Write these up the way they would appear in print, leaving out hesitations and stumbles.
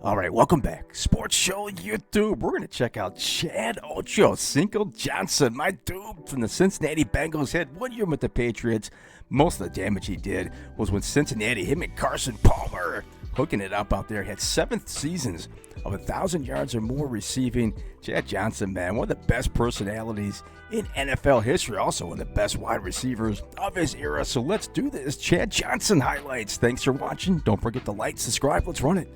All right, welcome back. Sports Show YouTube. We're going to check out Chad Ochocinco Johnson, my dude from the Cincinnati Bengals. Had 1 year with the Patriots. Most of the damage he did was when Cincinnati, him and Carson Palmer, hooking it up out there. Had 7 seasons of 1,000 yards or more receiving. Chad Johnson, man, one of the best personalities in NFL history. Also one of the best wide receivers of his era. So let's do this. Chad Johnson highlights. Thanks for watching. Don't forget to like, subscribe. Let's run it.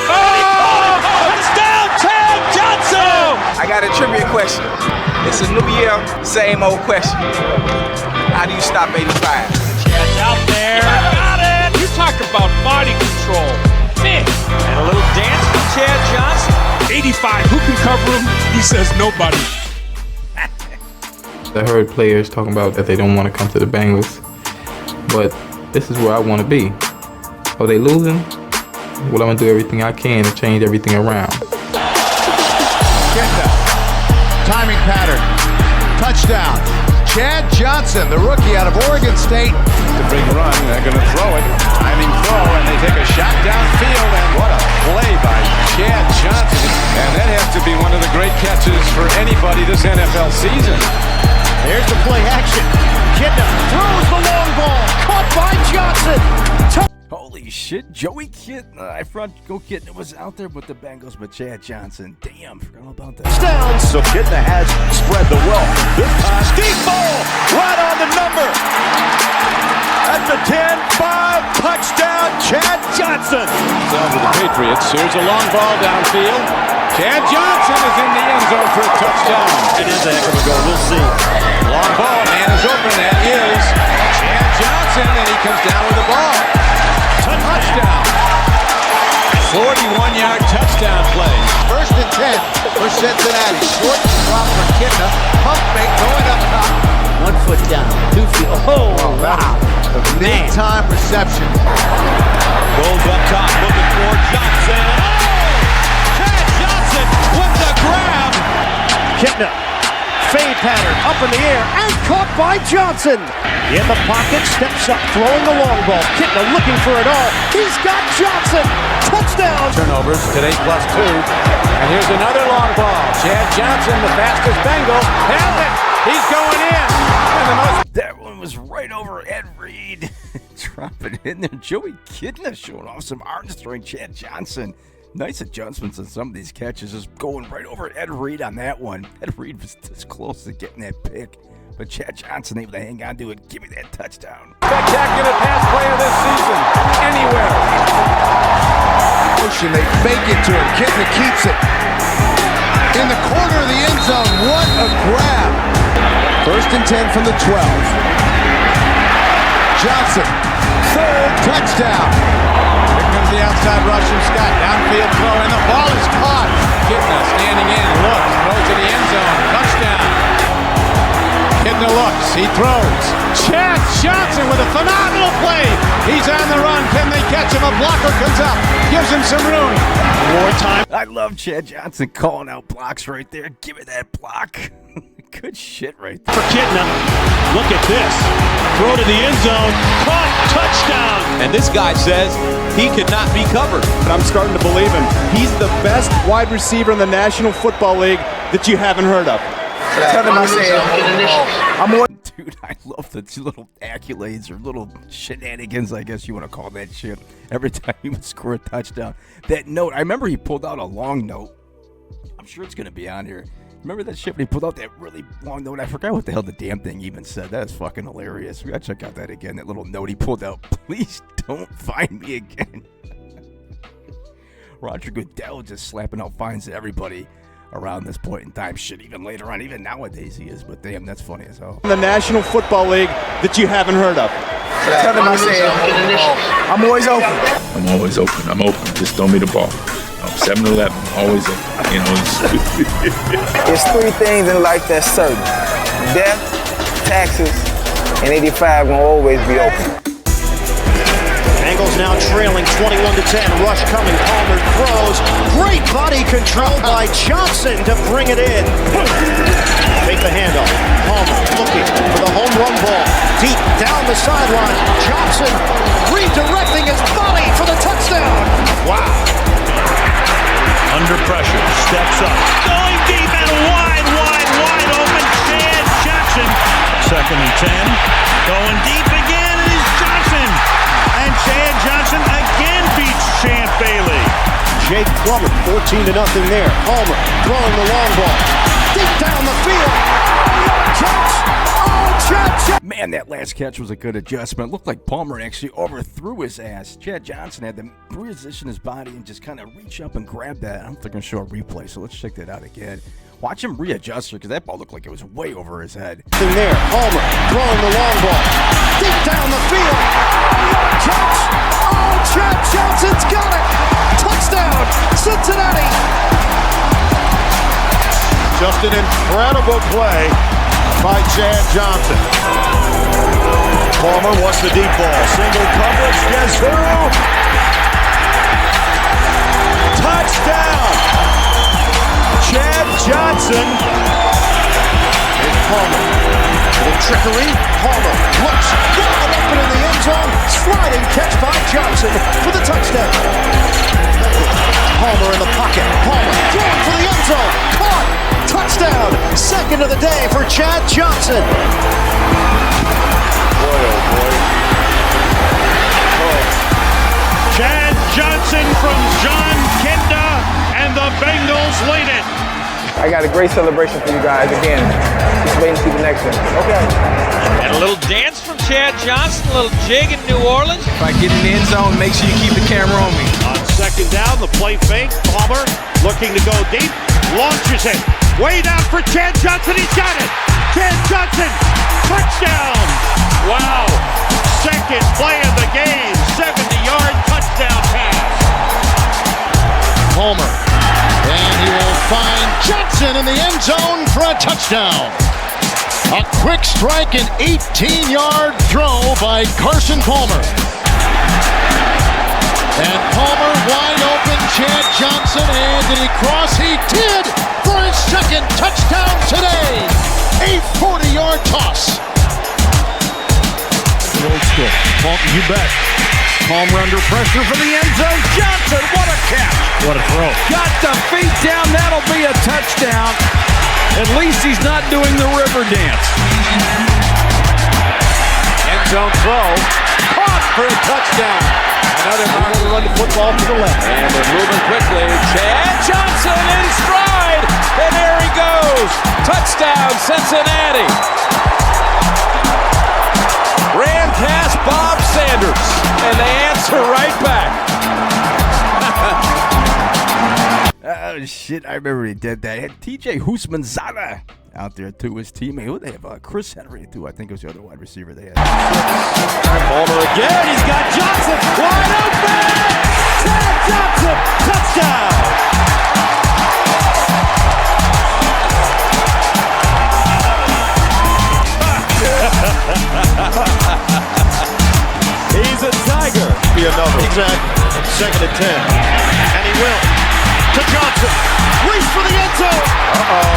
Touchdown, Chad Johnson! I got a trivia question. It's a new year, same old question. How do you stop 85? Chad's out there. Got it! You talk about body control. Man. And a little dance from Chad Johnson. 85, who can cover him? He says nobody. I heard players talking about that they don't want to come to the Bengals, but this is where I want to be. Are they losing? Well, I'm going to do everything I can to change everything around. Timing pattern. Touchdown. Chad Johnson, the rookie out of Oregon State. The big run. They're going to throw it. Timing throw, and they take a shot downfield. And what a play by Chad Johnson. And that has to be one of the great catches for anybody this NFL season. Here's the play action. Kitna throws the long ball. Caught by Johnson. Holy shit, Joey Kitna. I forgot Kitna was out there with the Bengals, but Chad Johnson. Damn, forgot all about that. Down. So Kitna has spread the wealth. This time, deep ball, right on the number. At the 10-5, touchdown, Chad Johnson. Down to the Patriots. Here's a long ball downfield. Chad Johnson is in the end zone for a touchdown. It is a heck of a goal. We'll see. Long ball, man is open. That is Chad Johnson, and he comes down with the ball. Touchdown. 41-yard touchdown play. First and 10 for Cincinnati. Short drop for Kitna. Pump fake going up top. 1 foot down, 2 feet. Oh, wow. A big-time reception. Goes up top, looking for Johnson. Oh! Chad Johnson with the grab. Kitna. Fade pattern up in the air and caught by Johnson. In the pocket, steps up, throwing the long ball. Kitna looking for it all. He's got Johnson. Touchdown. Turnovers today +2. And here's another long ball. Chad Johnson, the fastest Bengal, has it. He's going in. That one was right over Ed Reed. Drop it in there. Joey Kitna showing off some arm throwing Chad Johnson. Nice adjustments on some of these catches. Just going right over Ed Reed on that one. Ed Reed was this close to getting that pick. But Chad Johnson able to hang on to it. Give me that touchdown. Spectacular pass play of this season. Anywhere. Motion, they fake it to him. Kitna keeps it. In the corner of the end zone. What a grab. First and 10 from the 12. Johnson. Third touchdown. Here comes the outside rush from Scott. Downfield throw, and the ball is caught. Kitna standing in, looks, throws to the end zone. Touchdown. Kitna looks, he throws. Chad Johnson with a phenomenal play. He's on the run. Can they catch him? A blocker comes up, gives him some room. More time. I love Chad Johnson calling out blocks right there. Give me that block. Good shit right there. For Kitna. Look at this. Throw to the end zone. Caught. Touchdown. And this guy says he could not be covered. But I'm starting to believe him. He's the best wide receiver in the National Football League that you haven't heard of. Tell him I said, I'm more. Dude, I love the little accolades or little shenanigans, I guess you want to call that shit. Every time he would score a touchdown. That note, I remember he pulled out a long note. I'm sure it's going to be on here. Remember that shit when he pulled out that really long note? I forgot what the hell the damn thing even said. That is fucking hilarious. We got to check out that again. That little note he pulled out. Please don't find me again. Roger Goodell just slapping out fines to everybody around this point in time. Shit, even later on, even nowadays he is. But damn, that's funny as hell. In the National Football League that you haven't heard of. Tell him I said, I'm always open. I'm always open. I'm open. Just throw me the ball. 7-11, always open. You know, There's 3 things in life that's certain. Death, taxes, and 85 will always be open. Bengals now trailing 21-10. Rush coming. Palmer throws. Great body control by Johnson to bring it in. Take the handoff. Palmer looking for the home run ball. Deep down the sideline. Johnson redirecting his body for the touchdown. Wow. steps up. Going deep and wide open. Chad Johnson. 2nd and 10. Going deep again, and it's Johnson. And Chad Johnson again beats Champ Bailey. Jake Plummer, 14-0 there. Palmer throwing the long ball. Deep down the field. Catch! Oh, Chad! Man, that last catch was a good adjustment. Looked like Palmer actually overthrew his ass. Chad Johnson had to reposition his body and just kind of reach up and grab that. I don't think they're going to show a replay, so let's check that out again. Watch him readjust her because that ball looked like it was way over his head. In there, Palmer throwing the long ball. Deep down the field. Catch! Oh, Chad Johnson's got it! Touchdown, Cincinnati! Just an incredible play by Chad Johnson. Palmer wants the deep ball. Single coverage. Guess who? Touchdown! Chad Johnson. Here's Palmer. Little trickery. Palmer looks. Wide open in the end zone. Sliding catch by Johnson for the touchdown. Palmer in the pocket. Palmer throwing for the end zone. Caught. Touchdown. 2nd of the day for Chad Johnson. Boy, oh boy. Oh. Chad Johnson from John Kenda, and the Bengals lead it. I got a great celebration for you guys. Again, just wait and see the next one. Okay. And a little dance from Chad Johnson, a little jig in New Orleans. If I get in the end zone, make sure you keep the camera on me. On 2nd down, the play fake. Palmer looking to go deep, launches it. Way down for Chad Johnson. He's got it. Chad Johnson, touchdown. Wow. 2nd play of the game. 70-yard touchdown pass. Palmer. And he will find Johnson in the end zone for a touchdown. A quick strike and 18-yard throw by Carson Palmer. And Palmer wide open. Chad Johnson, and did he cross? He did for his 2nd touchdown today. A 40-yard toss. Old school. Palmer, you bet. Palmer under pressure for the end zone. Johnson, what a catch. What a throw. Got the feet down. That'll be a touchdown. At least he's not doing the river dance. End zone throw. Caught for a touchdown. Another Martin to run the football to the left. And they're moving quickly. Chad Johnson in stride. And there he goes. Touchdown, Cincinnati. Ran past Bob Sanders. And they answer right back. Oh, shit. I remember he did that. He had TJ Houshmandzadeh out there, too, his teammate. Who they have? Chris Henry, too. I think it was the other wide receiver they had. Palmer again. He's got Johnson wide open. Chad Johnson, touchdown. He's a tiger. Be another. Exactly. 2nd and 10. And he will. To Johnson. Reach for the end zone. Uh-oh.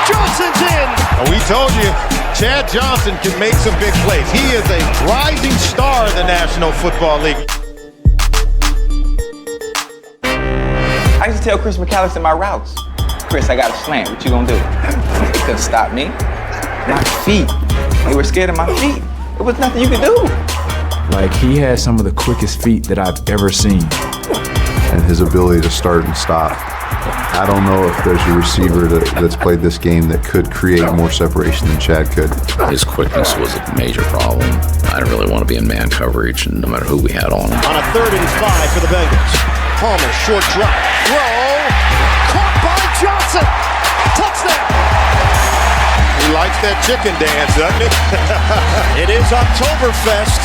Johnson's in. We told you, Chad Johnson can make some big plays. He is a rising star in the National Football League. I used to tell Chris McAllister my routes. Chris, I got a slant. What you gonna do? He couldn't stop me. My feet. They were scared of my feet. There was nothing you could do. Like, he has some of the quickest feet that I've ever seen. And his ability to start and stop. I don't know if there's a receiver that's played this game that could create more separation than Chad could. His quickness was a major problem. I didn't really want to be in man coverage, no matter who we had on him. On a 3rd and 5 for the Bengals. Palmer, short drop. Throw. Caught by Johnson. Touchdown. He likes that chicken dance, doesn't he? It is Oktoberfest.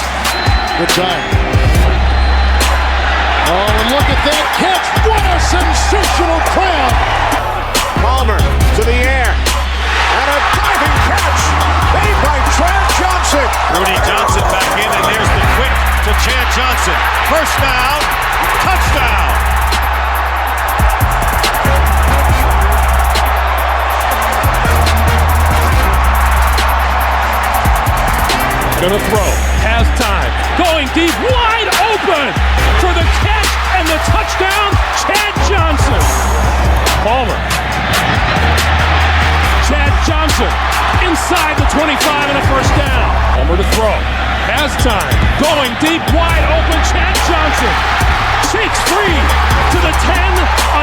Good time. Oh, and look at that catch. What a sensational crowd. Palmer to the air. And a diving catch made by Chad Johnson. Rudy Johnson back in, and there's the quick to Chad Johnson. First down. Touchdown. Gonna throw. Has time. Going deep. Wide open for the catch and the touchdown. Chad Johnson. Ball inside the 25 and a first down. Homer to throw. Has time. Going deep, wide open. Chad Johnson shakes free to the 10.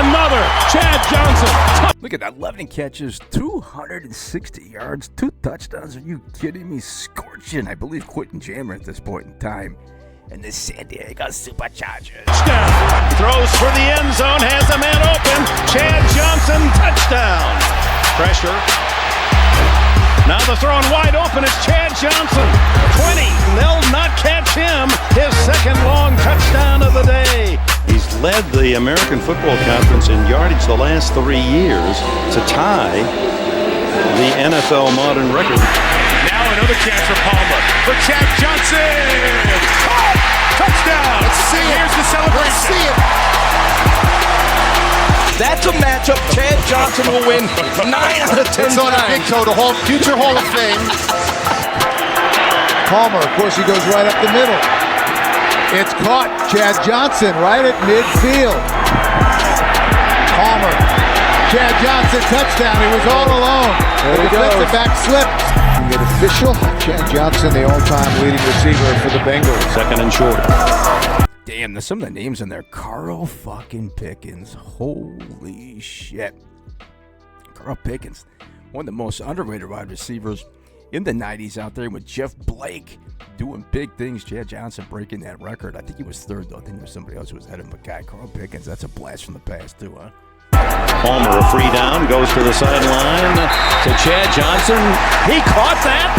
Another Chad Johnson. Look at that, 11 catches, 260 yards, 2 touchdowns. Are you kidding me? Scorching, I believe, Quentin Jammer at this point in time. And the San Diego Superchargers. Touchdown. Throws for the end zone. Has a man open. Chad Johnson, touchdown. Pressure. Now the throw and wide open is Chad Johnson. 20. They'll not catch him. His second long touchdown of the day. He's led the American Football Conference in yardage the last 3 years to tie the NFL modern record. Now another chance for Palmer. For Chad Johnson. Oh, touchdown. Let's see it. Here's the celebration. Let's see it. That's a matchup Chad Johnson will win 9 out of 10 It's on a big times. toe to future Hall of Fame. Palmer, of course, he goes right up the middle. It's caught. Chad Johnson right at midfield. Palmer. Chad Johnson, touchdown. He was all alone. The defensive back slipped. And get official. Chad Johnson, the all-time leading receiver for the Bengals. Second and short. Damn, there's some of the names in there. Carl fucking Pickens. Holy shit. Carl Pickens, one of the most underrated wide receivers in the 90s out there with Jeff Blake doing big things. Chad Johnson breaking that record. I think he was third, though. I think there was somebody else who was ahead of him. But guy, Carl Pickens, that's a blast from the past, too, huh? Palmer, a free down, goes to the sideline to Chad Johnson. He caught that.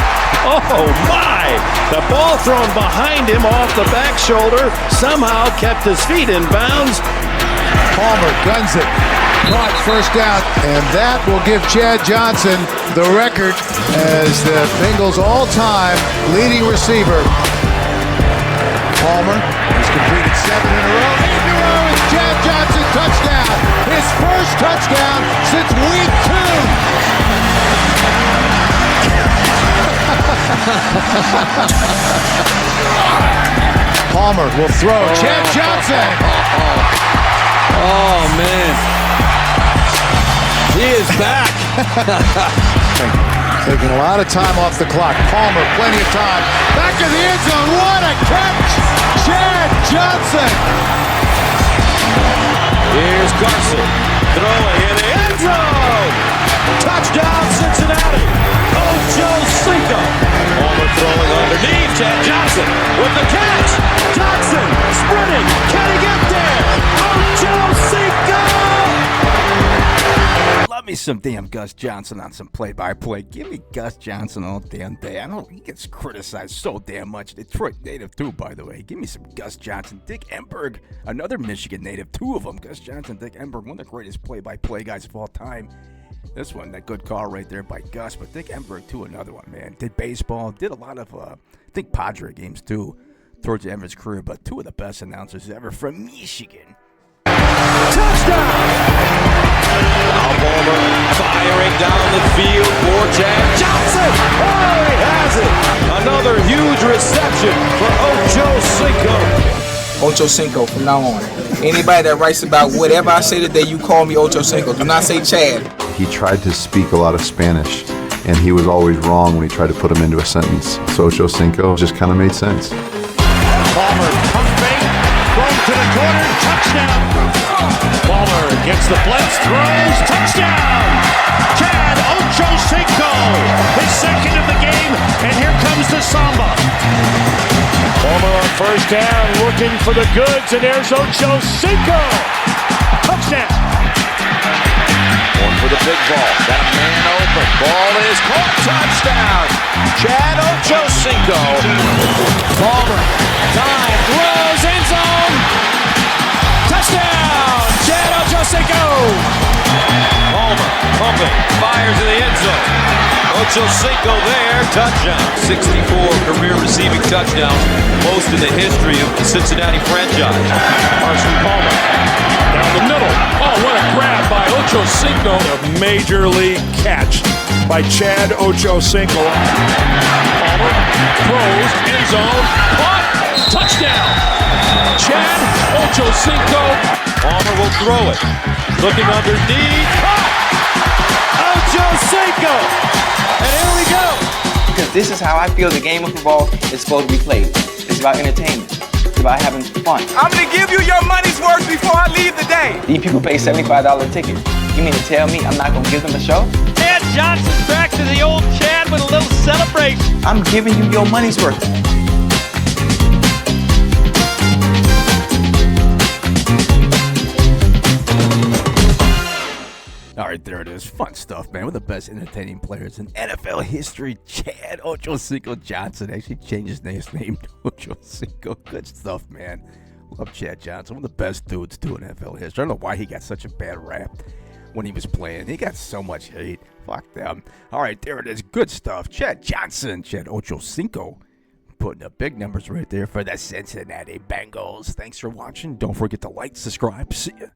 Oh, my. The ball thrown behind him off the back shoulder. Somehow kept his feet in bounds. Palmer guns it. Caught first down. And that will give Chad Johnson the record as the Bengals' all-time leading receiver. Palmer has completed 7 in a row. 8 in a row. It's Chad Johnson touchdown. His first touchdown since week 2. Palmer will throw. Chad Johnson. Oh, man. He is back. Taking a lot of time off the clock. Palmer, plenty of time. Back in the end zone. What a catch. Chad Johnson. Here's Carson throwing in the end zone. Touchdown, Cincinnati. Ocho Cinco. Palmer throwing underneath. Chad Johnson with the catch. Johnson sprinting. Can he get there? Ocho Cinco. Love me some damn Gus Johnson on some play-by-play. Give me Gus Johnson all damn day. I know he gets criticized so damn much. Detroit native too, by the way. Give me some Gus Johnson. Dick Enberg, another Michigan native. 2 of them. Gus Johnson, Dick Enberg, one of the greatest play-by-play guys of all time. This one, that good call right there by Gus. But Dick Enberg, too, another one, man. Did baseball. Did a lot of, I think, Padre games, too, towards the end of his career. But 2 of the best announcers ever from Michigan. Palmer firing down the field for Chad Johnson. Oh, he has it. Another huge reception for Ocho Cinco. Ocho Cinco from now on. Anybody that writes about whatever I say today, you call me Ocho Cinco. Do not say Chad. He tried to speak a lot of Spanish, and he was always wrong when he tried to put them into a sentence. So Ocho Cinco just kind of made sense. Palmer, pump fake, thrown to the corner, touchdown. Palmer gets the blitz, throws, touchdown. Chad Ocho Cinco, his second of the game, and here comes the Samba. Palmer on first down, looking for the goods, and there's Ocho Cinco. Touchdown. Going for the big ball. Got a man open. Ball is caught. Touchdown. Chad Ocho Cinco. Palmer. Dive. Throws. End zone. Touchdown. Chad Ocho Cinco. Palmer. Pumping. Fires in the end zone. Ocho Cinco there. Touchdown. 64 career receiving touchdowns. Most in the history of the Cincinnati franchise. Carson Palmer. Down the middle. Oh, what a grab by Ocho Cinco. A major league catch by Chad Ocho Cinco. Palmer throws, end zone, caught, touchdown. Chad Ocho Cinco. Palmer will throw it. Looking underneath. Caught. Ocho Cinco. And here we go. Because this is how I feel the game of football is supposed to be played. It's about entertainment. It's about having fun. I'm gonna give you your money's worth before I leave the day. These people pay $75 tickets. You mean to tell me I'm not gonna give them a show? Chad Johnson's back to the old Chad with a little celebration. I'm giving you your money's worth. All right, there it is. Fun stuff, man. One of the best entertaining players in NFL history, Chad Ochocinco Johnson. Actually changed his name to Ochocinco. Good stuff, man. Love Chad Johnson. One of the best dudes too in NFL history. I don't know why he got such a bad rap when he was playing. He got so much hate. Fuck them. All right, there it is. Good stuff. Chad Johnson, Chad Ochocinco, putting up big numbers right there for the Cincinnati Bengals. Thanks for watching. Don't forget to like, subscribe. See ya.